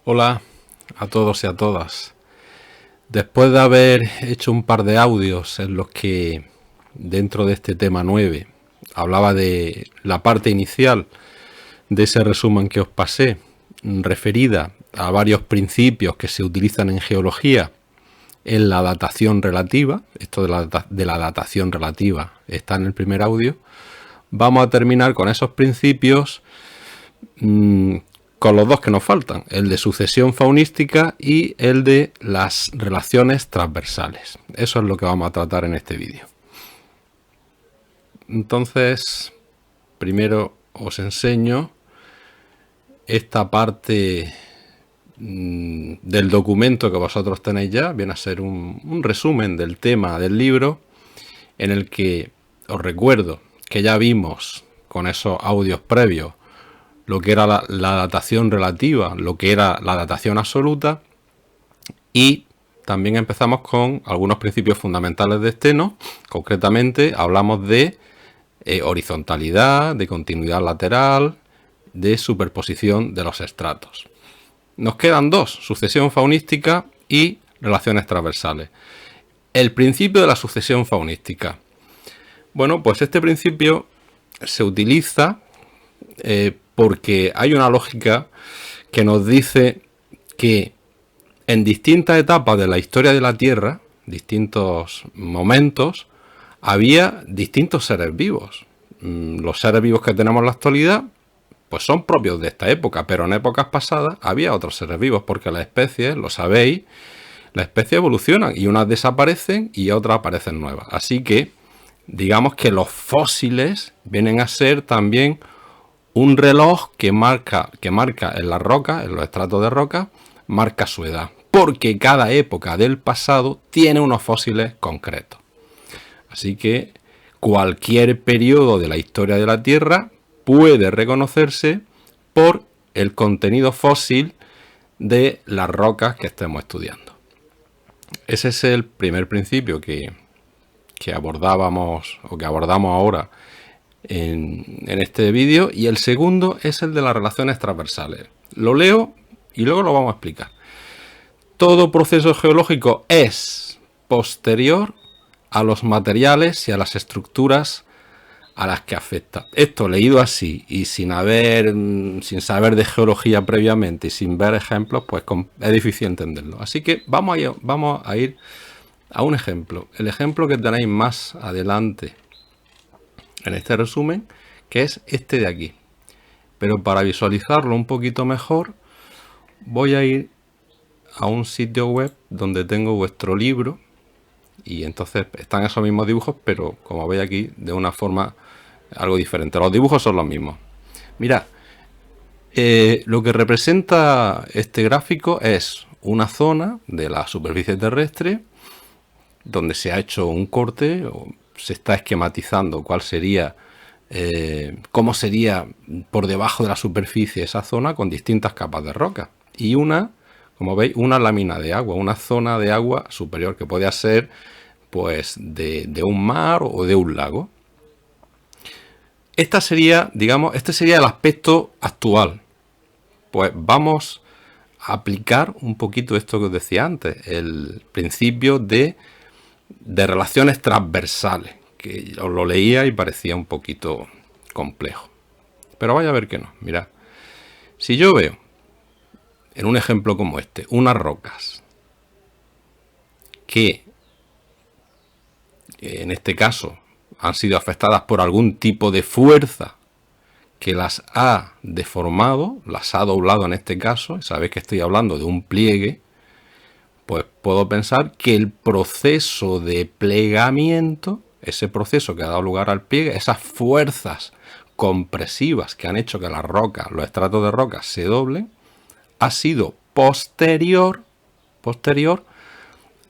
Hola a todos y a todas. Después de haber hecho un par de audios en los que dentro de este tema 9 hablaba de la parte inicial de ese resumen que os pasé, referida a varios principios que se utilizan en geología en la datación relativa, esto de la datación relativa está en el primer audio, vamos a terminar con esos principios con los dos que nos faltan, el de sucesión faunística y el de las relaciones transversales. Eso es lo que vamos a tratar en este vídeo. Entonces, primero os enseño esta parte del documento que vosotros tenéis ya. Viene a ser un resumen del tema del libro, en el que os recuerdo que ya vimos con esos audios previos lo que era la datación relativa, lo que era la datación absoluta, y también empezamos con algunos principios fundamentales de Steno. Concretamente hablamos de horizontalidad, de continuidad lateral, de superposición de los estratos. Nos quedan dos: sucesión faunística y relaciones transversales. El principio de la sucesión faunística. Bueno, pues este principio se utiliza porque hay una lógica que nos dice que en distintas etapas de la historia de la Tierra, distintos momentos, había distintos seres vivos. Los seres vivos que tenemos en la actualidad pues son propios de esta época, pero en épocas pasadas había otros seres vivos, porque las especies, lo sabéis, las especies evolucionan y unas desaparecen y otras aparecen nuevas. Así que digamos que los fósiles vienen a ser también un reloj que marca en las rocas, en los estratos de roca, marca su edad, porque cada época del pasado tiene unos fósiles concretos. Así que cualquier periodo de la historia de la Tierra puede reconocerse por el contenido fósil de las rocas que estemos estudiando. Ese es el primer principio que abordábamos o que abordamos ahora en este vídeo, y el segundo es el de las relaciones transversales. Lo leo y luego lo vamos a explicar. Todo proceso geológico es posterior a los materiales y a las estructuras a las que afecta. Esto leído así y sin saber de geología previamente y sin ver ejemplos, pues es difícil entenderlo. Así que vamos a ir a un ejemplo. El ejemplo que tenéis más adelante en este resumen, que es este de aquí. Pero para visualizarlo un poquito mejor, voy a ir a un sitio web donde tengo vuestro libro, y entonces están esos mismos dibujos, pero como veis aquí, de una forma algo diferente. Los dibujos son los mismos. Mirad, lo que representa este gráfico es una zona de la superficie terrestre donde se ha hecho un corte, o se está esquematizando cuál sería, cómo sería por debajo de la superficie esa zona con distintas capas de roca. Y como veis, una lámina de agua, una zona de agua superior que podría ser pues de un mar o de un lago. Este sería el aspecto actual. Pues vamos a aplicar un poquito esto que os decía antes, el principio de relaciones transversales, que os lo leía y parecía un poquito complejo. Pero vaya a ver que no. Mirad, si yo veo en un ejemplo como este, unas rocas que en este caso han sido afectadas por algún tipo de fuerza que las ha deformado, las ha doblado en este caso, y sabéis que estoy hablando de un pliegue, pues puedo pensar que el proceso de plegamiento, ese proceso que ha dado lugar al pliegue, esas fuerzas compresivas que han hecho que las rocas, los estratos de rocas se doblen, ha sido posterior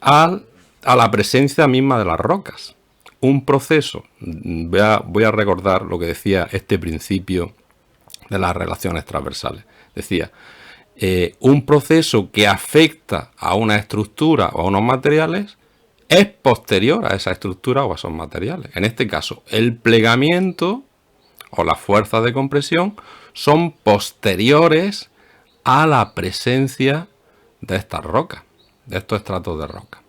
a la presencia misma de las rocas. Un proceso, voy a recordar lo que decía este principio de las relaciones transversales. Decía, un proceso que afecta a una estructura o a unos materiales es posterior a esa estructura o a esos materiales. En este caso, el plegamiento o las fuerzas de compresión son posteriores a la presencia de estas rocas, de estos estratos de roca.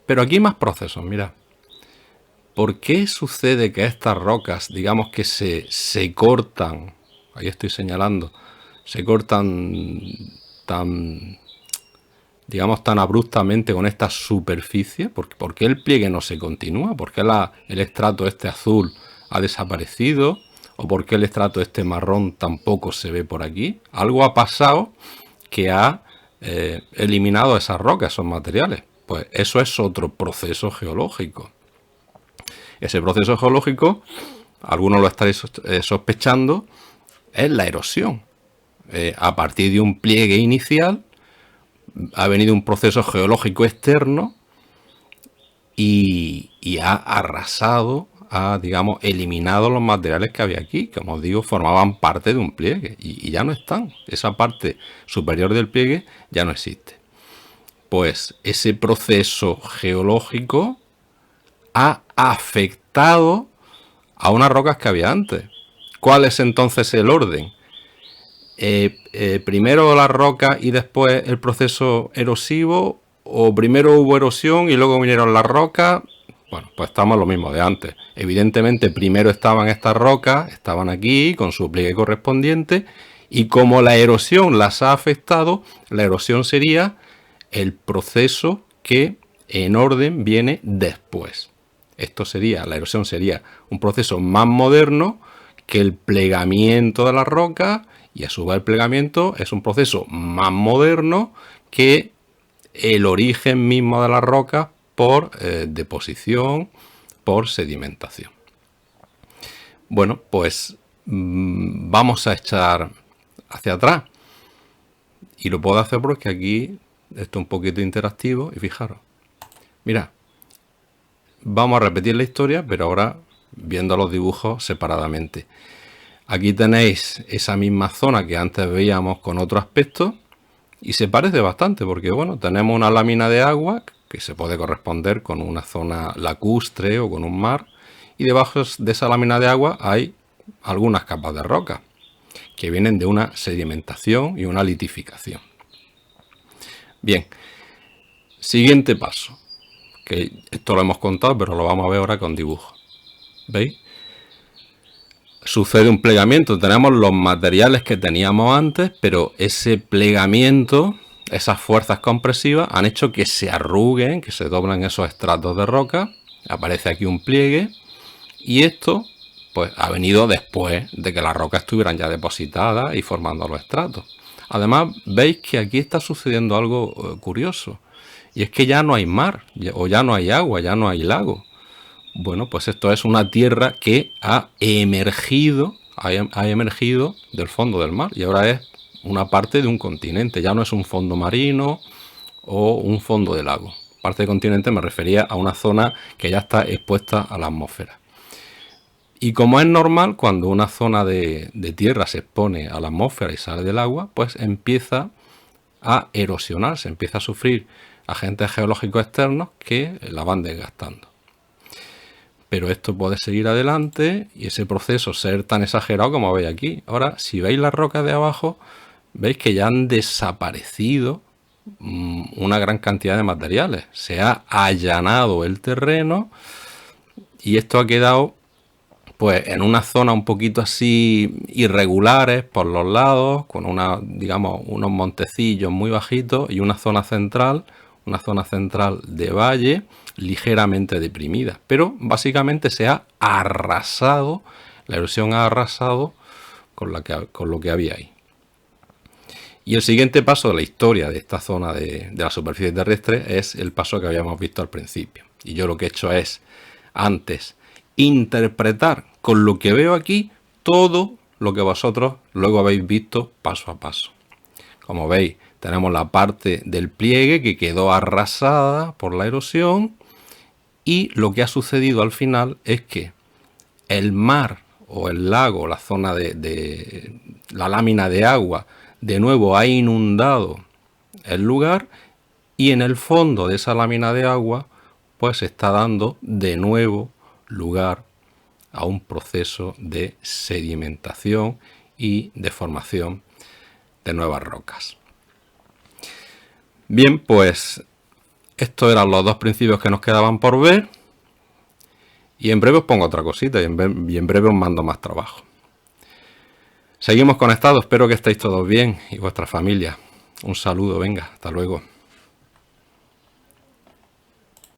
Pero aquí hay más procesos, mirad. ¿Por qué sucede que estas rocas, digamos que se cortan, ahí estoy señalando, se cortan tan, digamos, tan abruptamente con esta superficie? ¿Por qué el pliegue no se continúa? ¿Por qué el estrato este azul ha desaparecido? ¿O por qué el estrato este marrón tampoco se ve por aquí? Algo ha pasado que ha eliminado esas rocas, esos materiales. Pues eso es otro proceso geológico. Ese proceso geológico, algunos lo estaréis sospechando, es la erosión. A partir de un pliegue inicial ha venido un proceso geológico externo y ha arrasado, ha, digamos, eliminado los materiales que había aquí, que, como os digo, formaban parte de un pliegue y ya no están. Esa parte superior del pliegue ya no existe. Pues ese proceso geológico ha afectado a unas rocas que había antes. ¿Cuál es entonces el orden? Primero la roca y después el proceso erosivo, o primero hubo erosión y luego vinieron las rocas. Bueno, pues estamos lo mismo de antes. Evidentemente primero estaban estas rocas, estaban aquí con su pliegue correspondiente, y como la erosión las ha afectado, la erosión sería el proceso que en orden viene después. Esto sería, la erosión sería un proceso más moderno que el plegamiento de la roca, y a su vez el plegamiento es un proceso más moderno que el origen mismo de la roca por deposición, por sedimentación. Bueno, pues vamos a echar hacia atrás. Y lo puedo hacer porque aquí esto es un poquito interactivo y fijaros. Mirad, vamos a repetir la historia, pero ahora viendo los dibujos separadamente. Aquí tenéis esa misma zona que antes veíamos con otro aspecto y se parece bastante porque, bueno, tenemos una lámina de agua que se puede corresponder con una zona lacustre o con un mar, y debajo de esa lámina de agua hay algunas capas de roca que vienen de una sedimentación y una litificación. Bien, siguiente paso, que esto lo hemos contado, pero lo vamos a ver ahora con dibujos. ¿Veis? Sucede un plegamiento, tenemos los materiales que teníamos antes, pero ese plegamiento, esas fuerzas compresivas han hecho que se arruguen, que se doblen esos estratos de roca, aparece aquí un pliegue, y esto pues ha venido después de que las rocas estuvieran ya depositadas y formando los estratos. Además, veis que aquí está sucediendo algo curioso, y es que ya no hay mar, o ya no hay agua, ya no hay lago. Bueno, pues esto es una tierra que ha emergido del fondo del mar, y ahora es una parte de un continente, ya no es un fondo marino o un fondo de lago. Parte de continente me refería a una zona que ya está expuesta a la atmósfera. Y como es normal, cuando una zona de tierra se expone a la atmósfera y sale del agua, pues empieza a erosionar, se empieza a sufrir agentes geológicos externos que la van desgastando. Pero esto puede seguir adelante y ese proceso ser tan exagerado como veis aquí. Ahora, si veis las rocas de abajo, veis que ya han desaparecido una gran cantidad de materiales. Se ha allanado el terreno y esto ha quedado pues en una zona un poquito así irregulares por los lados, con unos montecillos muy bajitos y una zona central de valle ligeramente deprimida, pero básicamente se ha arrasado, la erosión ha arrasado con lo que había ahí. Y el siguiente paso de la historia de esta zona de la superficie terrestre es el paso que habíamos visto al principio. Y yo lo que he hecho es, antes, interpretar con lo que veo aquí todo lo que vosotros luego habéis visto paso a paso. Como veis, tenemos la parte del pliegue que quedó arrasada por la erosión, y lo que ha sucedido al final es que el mar o el lago, la zona de la lámina de agua, de nuevo ha inundado el lugar, y en el fondo de esa lámina de agua pues está dando de nuevo lugar a un proceso de sedimentación y de formación de nuevas rocas. Bien, pues estos eran los dos principios que nos quedaban por ver. Y en breve os pongo otra cosita y en breve os mando más trabajo. Seguimos conectados, espero que estéis todos bien y vuestra familia. Un saludo, venga, hasta luego.